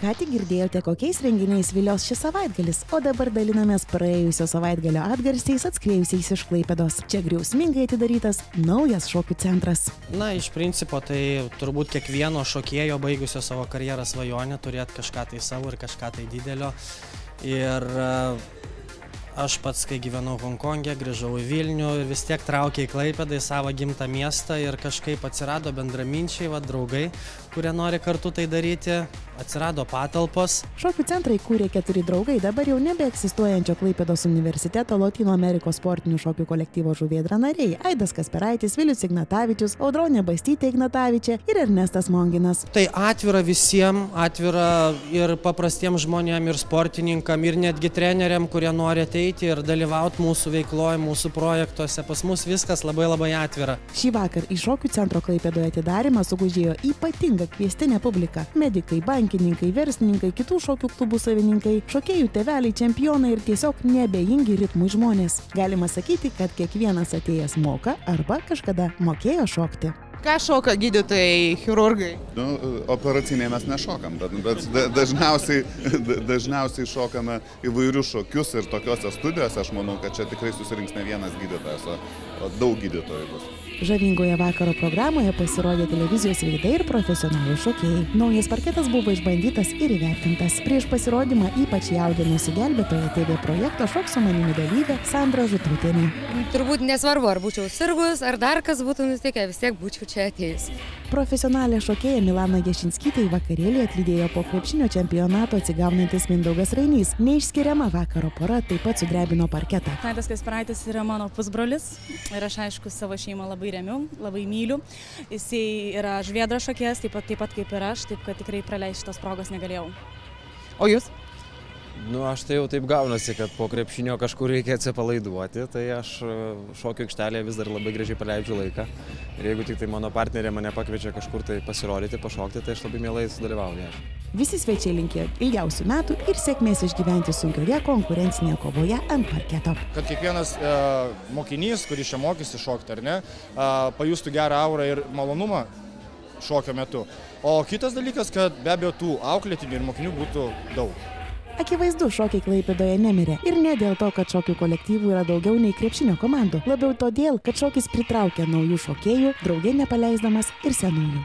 Ką tik girdėjote, kokiais renginiais vilios šis savaitgalis, o dabar dalinamės praėjusio savaitgalio atgarsiais atskriejusiais iš Klaipėdos. Čia griausmingai atidarytas naujas šokių centras. Na, iš principo, tai turbūt kiekvieno šokėjo baigusio savo karjerą svajonę turėti kažką tai savo ir kažką tai didelio. Ir aš pats, kai gyvenau Honkongė, grįžau į Vilnių ir vis tiek traukė į Klaipėdą, į savo gimtą miestą ir kažkaip atsirado bendraminčiai, draugai, kurie nori kartu tai daryti, atsirado patalpos. Šokių centrą įkūrė 4 draugai dabar jau nebeegzistuojančio Klaipėdos universiteto Lotynų Amerikos sportinių šokių kolektyvo Žuvėdra nariai Aidas Kasperaitis, Vilius Ignatavičius, Audronė Bastytė Ignatavičė ir Ernestas Monginas. Tai atvira visiems, atvira ir paprastiems žmonėms, ir sportininkam, ir netgi treneriam, kurie nori ateiti ir dalyvauti mūsų veikloje, mūsų projektuose. Pas mus viskas labai atvira. Šį vakar į šokių centro Klaipėdoje atidarymą sugužėjo ypatinga kviestinė publika. Medikai, bankininkai, verslininkai, kitų šokių klubų savininkai, šokėjų tėveliai, čempionai ir tiesiog neabejingi ritmui žmonės. Galima sakyti, kad kiekvienas atėjęs moka arba kažkada mokėjo šokti. Ką šoka gydytojai, chirurgai? Operacinėje mes nešokam, bet dažniausiai šokame įvairius šokius ir tokiuose studijose aš manau, kad čia tikrai susirinks ne vienas gydytojas, o daug gydytojų bus. Žavingoje vakaro programoje pasirodė televizijos veidai ir profesionalūs šokėjai. Naujas parketas buvo išbandytas ir įvertintas. Prieš pasirodymą ypač jaudinusi gelbėtoja TV projekto Šok su manimi dalyvė Sandra Žutautienė. Turbūt nesvarbu, ar būčiau sirgus, ar dar kas būtų nutikę, vis tiek būčiau čia atėjus. Profesionalė šokėja Milana Jašinskytė į vakarėlį atlydėjo po krepšinio čempionato atsigaunantis Mindaugas Rainys. Neišskiriama vakaro pora taip pat sudrebino parketą. Aidas Kasperaitis yra mano pusbrolis ir aš aišku savo šeimą labai remiu, labai myliu. Jisai yra Žuvėdra šokėjas, taip pat kaip ir aš, taip kad tikrai praleisti šitos progos negalėjau. O jūs? Aš tai jau taip gaunasi, kad po krepšinio kažkur reikia atsipalaiduoti, tai aš šokio aikštelėje vis dar labai gražiai praleidžiu laiką. Ir jeigu tik tai mano partnerė mane pakviečia kažkur tai pasirodyti, pašokti, tai aš labai mielai sudalyvauju. Visi svečiai linkėjo ilgiausių metų ir sėkmės išgyventi sunkioje konkurencinėje kovoje ant parketo. Kad kiekvienas mokinys, kuris čia mokysi šokti ar ne, pajustų gerą aurą ir malonumą šokio metu. O kitas dalykas, kad be abejo tų auklėtinių ir mokinių būtų daug. Akivaizdu, šokiai Klaipėdoje nemirė. Ir ne dėl to, kad šokių kolektyvų yra daugiau nei krepšinio komandų. Labiau todėl, kad šokis pritraukia naujų šokėjų, drauge nepaleisdamas ir senųjų.